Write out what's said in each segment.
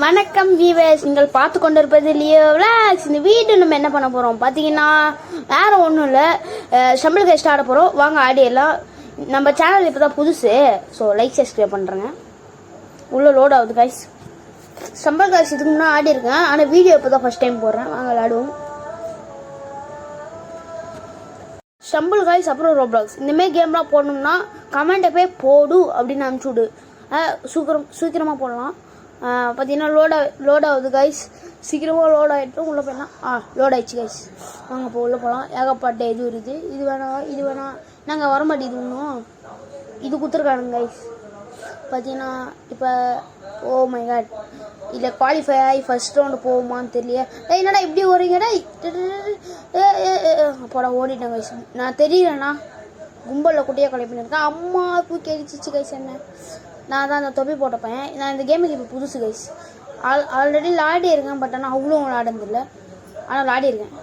வணக்கம் வீவர்ஸ், நீங்கள் பார்த்து கொண்டிருப்பது லியோ விளாக்ஸ். இந்த வீடியோ நம்ம என்ன பண்ண போகிறோம் பார்த்தீங்கன்னா, வேறு ஒன்றும் இல்லை, ஷம்பிள் கைஸ்ட் ஆட போகிறோம். வாங்க ஆடியெல்லாம். நம்ம சேனல் இப்போ தான் புதுசு, ஸோ லைக் சப்ஸ்கிரைப் பண்ணுறேங்க. உள்ளே லோட் ஆகுது கைஸ். ஷம்பிள் கைஸ் இதுக்கு முன்னாடி ஆடி இருக்கேன், ஆனால் வீடியோ இப்போ தான் ஃபஸ்ட் டைம் போடுறேன். வாங்க விளாடுவோம். ஷம்பிள் கைஸ் அப்புறம் ரோப்ளாக்ஸ் இந்தமாரி கேம்லாம் போடணும்னா கமெண்ட்டை போய் போடு அப்படின்னு அனுப்பிச்சி விடு. சீக்கிரமாக போடலாம். பார்த்தீங்கன்னா லோட் ஆகுது கைஸ். சீக்கிரமாக லோட் ஆகிட்டோம். உள்ளே போயிடலாம். லோட் ஆயிடுச்சு கைஸ். வாங்க இப்போ உள்ளே போகலாம். ஏகப்பட்ட இது இருக்குது. இது வேணாம் நாங்கள் வரமாட்டேங்குது. இன்னும் இது கொடுத்துருக்கானுங்க கைஸ். பார்த்தீங்கன்னா இப்போ ஓ மை காட், இல்லை குவாலிஃபை ஆகி ஃபர்ஸ்ட் ரவுண்டு போகுமான்னு தெரியல. என்னடா இப்படி ஓடுறீங்கடா? அப்போடா ஓடிட்டேன் கைஸ். நான் தெரியலண்ணா கும்பலில் குட்டியாக கொலை பண்ணியிருக்கேன். அம்மா தூக்கி அடிச்சிச்சு கைஸ். என்ன நான் தான் அந்த தொப்பி போட்ட பையன். நான் இந்த கேமுக்கு இப்போ புதுசு கைஸ். ஆல்ரெடி விளாடி இருக்கேன், பட் ஆனால் அவ்வளோ விளாடுறதில்லை. ஆனால் விளாடி இருக்கேன்.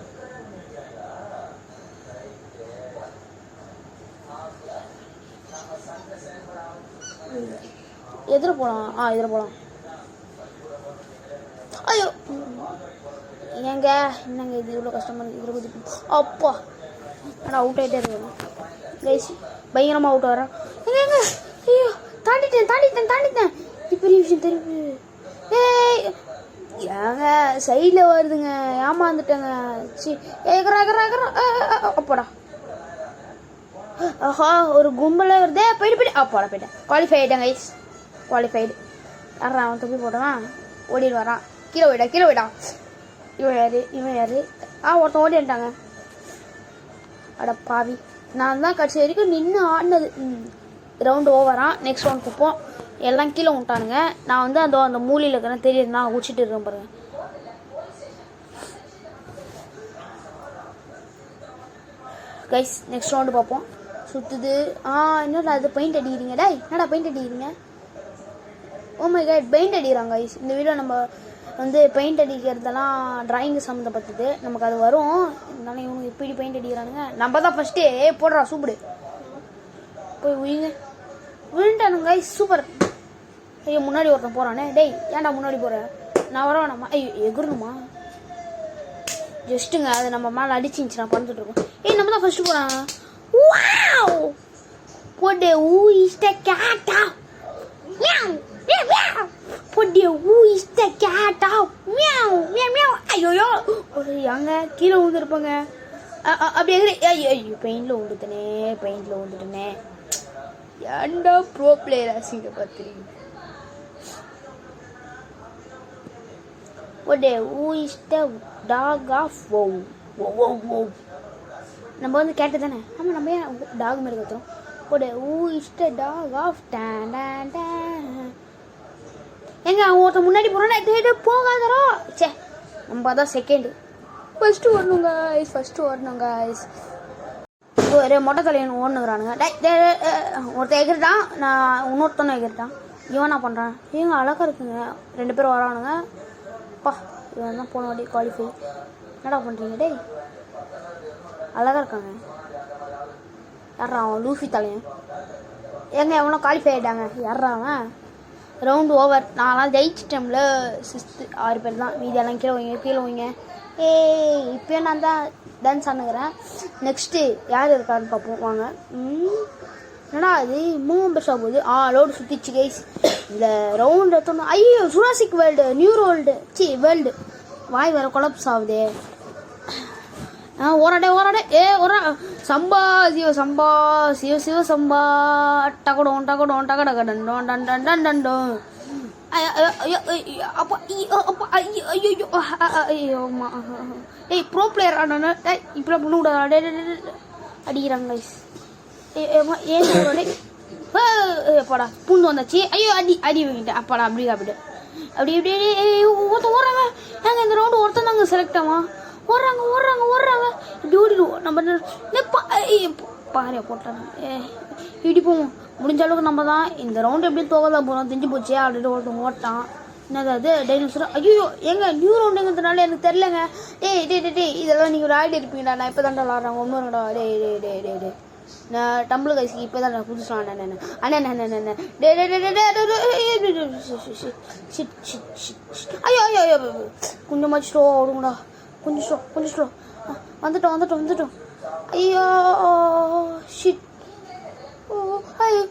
எதிர போகலாம். எதிர போகலாம். ஐயோ ஏங்க என்னங்க இது இவ்வளோ கஷ்டமாக இருக்குது. இதில் குதிப்பு அப்பா. ஆனால் அவுட் ஆகிட்டே இருக்கணும் கைஸ். பயங்கரமாக அவுட் வரேன். எங்க ஐயோ தாண்டிட்டேன். இது பெரிய விஷயம் தெரியும். ஏங்க சைடில் வருதுங்க, ஏமாந்துட்டேங்க. அப்பாடா. ஆஹா ஒரு கும்பல வருதே. போயிட்டு அப்பாடா போயிட்டேன். குவாலிஃபை ஆகிட்டேன் கைஸ். குவாலிஃபைடு. யாரா அவன் தொப்பி போட்டவன் ஓடிட்டு வரான். கீழே போயிட்டான். இவன் யாரு ஒருத்தன் ஓடிட்டாங்க. அட பாவி, நான் தான் கடைசி வரைக்கும் நின்று ஆடினது. ரவுண்டு ஓவரான். நெக்ஸ்ட் ரவுண்ட் குப்போம். எல்லாம் கீழே விட்டானுங்க. நான் வந்து அந்த மூலையில் இருக்கிறேன், தெரியுது. நான் குடிச்சிட்டு இருக்கேன் பாருங்க. கைஸ் நெக்ஸ்ட் ரவுண்டு பார்ப்போம். சுற்றுது. என்னடா அது பெயிண்ட் அடிக்கிறீங்க? டேய் என்னடா பெயிண்ட் அடிக்கிறீங்க? ஓ மை காட், பெயிண்ட் அடிக்கிறாங்க கைஸ். இந்த வீடியோ நம்ம வந்து பெயிண்ட் அடிக்கிறதெல்லாம் டிராயிங்கு சம்மந்தப்பட்டது. நமக்கு அது வரும். இருந்தாலும் இவங்க இப்படி பெயிண்ட் அடிக்கிறானுங்க. நம்ம தான் ஃபஸ்ட்டு போடுறா சூப்பர். போய் விழுண்டானுங்க கைஸ். சூப்பர். ஐயோ முன்னாடி ஒருத்தன் போகிறானே. டேய் ஏன்டா முன்னாடி போகிறேன்? நான் வர வேணாமா? ஐயோ எகுறணுமா? ஜஸ்ட்டுங்க அது நம்ம மேலே அடிச்சிருந்துச்சு. நான் பண்ணிட்டு இருக்கோம். நம்ம தான் ஃபஸ்ட்டு போகிறாங்க. போட்டு ஊ இஷ்ட கேட்டா ஐயோ அங்க கீழே விழுந்துருப்பாங்க. அப்படி ஐயோ பெயிண்டில் விழுந்துட்டனே. ஏன்டா ப்ரோ பிளேயர் ஆசிங்க பார்த்துறீங்க. நம்ம வந்து கேட்டு தானே. ஆமாம் நம்ம ஏன் டாக் மாதிரி கற்றுறோம். டாக் ஆஃப் எங்க அவன் ஒருத்தன் முன்னாடி போகிறான். போகாதரோ சே, நம்ம தான் செகண்டு. ஃபஸ்ட்டு வரணும் கைஸ். ஒரு மொட்டை தலையன் ஓடுனுங்கிறானுங்க. ஒருத்தன் எகிரிட்டான். நான் இன்னொருத்தனும் எகிரிட்டான். இவன் என்ன பண்ணுறான்? இவங்க அழகாக இருக்குங்க. 2 பேரும் வரானுங்க. இவன் தான் போன வாட்டி குவாலிஃபை. என்னடா பண்ணுறீங்க? டேய் அழகாக இருக்காங்க. யாரா அவன்? லூஃபி தலையன். எவனோ குவாலிஃபை ஆகிட்டாங்க. யாரா அவன்? Round over. நான்லாம் ஜெயிச்சிட்டேன்ல. 6th 6 பேர் தான். மீதியெல்லாம் கீழே வைங்க. இப்போ நான் தான் டான்ஸ் ஆனுங்கிறேன். நெக்ஸ்ட்டு யார் இருக்கான்னு பார்ப்போம் வாங்க. என்னடா அது 3 பெருசாக போகுது. லோடு சுற்றிச்சு கைஸ். இந்த ரவுண்டு எடுத்தோம். ஐயோ ஜுராசிக் வேர்ல்டு, நியூ வேர்ல்டு வாய் வேறு கொலப்ஸ் ஆகுது. ஓராடே ஓரா சம்பா சிவ சம்பா டகடோன் டகடண்டோ. அப்பா ஐயோ அம்மா. ப்ரோ பிளேயர் ஆனா இப்படி பண்ணக்கூடாது. அடிக்கிறாங்க கைஸ். அப்பாடா பூண்டு வந்தாச்சு. ஐயோ அடி வாங்கிட்டேன். அப்பாடா அப்படி ஒருத்தன் ஓடுறாங்க. நாங்கள் இந்த ரவுண்டு ஒருத்தன் தாங்க செலக்ட் ஆவான். ஓடுறாங்க இப்படி ஓடிடுவோம். நம்ம பாறையை போட்டாங்க. இப்படி போவோம். முடிஞ்ச அளவுக்கு நம்ம தான் இந்த ரவுண்டு எப்படி தோகதான் போகிறோம். தெரிஞ்சு போச்சு. ஆல்ரெடி ஒருத்தன் ஓட்டான். என்னது அது? டைனோசர். ஐயோ எங்க நியூ ரவுண்டுங்கிறதுனால எனக்கு தெரிலங்க. டேய் இதெல்லாம் நீங்கள் விளையாடி இருப்பீங்கடா. நான் இப்போ தாண்டா விளாட்றேன். ஒன்றுடா. டே நான் டம்பிள் கைஸ்க்கு இப்போ தான் நான் புதுசாக அண்ணன் ஐயோ ஐயோ ஐயோ கொஞ்சமாச்சு ஸ்லோ ஓடுங்கடா கொஞ்சம் ஸ்லோ வந்துட்டோம் ஐயோ ஷிட் ஓ ஐயோ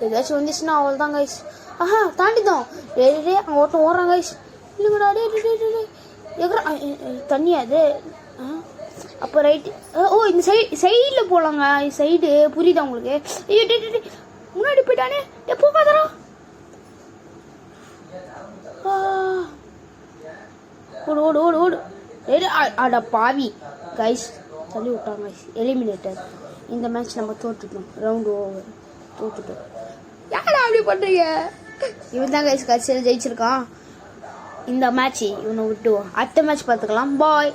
ஏதாச்சும் வந்துச்சுன்னா அவள் தான் கைஸ் ஆஹா தாண்டிதான் அங்கே ஒருத்தன் ஓடுறான் கைஸ் இல்லைங்கடா எங்கடா தண்ணியா அது அப்போ ரைட்டு இந்த சைடில் போகலாங்க சைடு புரியுதா உங்களுக்கு ஐயோ முன்னாடி போயிட்டானே போகாதரா ஓடு அட பாவி கைஸ் தள்ளி விட்டாங்க கைஸ் எலிமினேட்டர் இந்த மேட்ச் நம்ம தோற்றுட்டோம் ரவுண்டு ஓவர் தோற்றுட்டோம் யாரா அப்படி பண்ணுறீங்க இவன் தான் கைஸ் கட்சியில் ஜெயிச்சிருக்கான் இந்த மேட்ச் இவனை விட்டுவோம் அடுத்த மேட்ச் பார்த்துக்கலாம் பாய்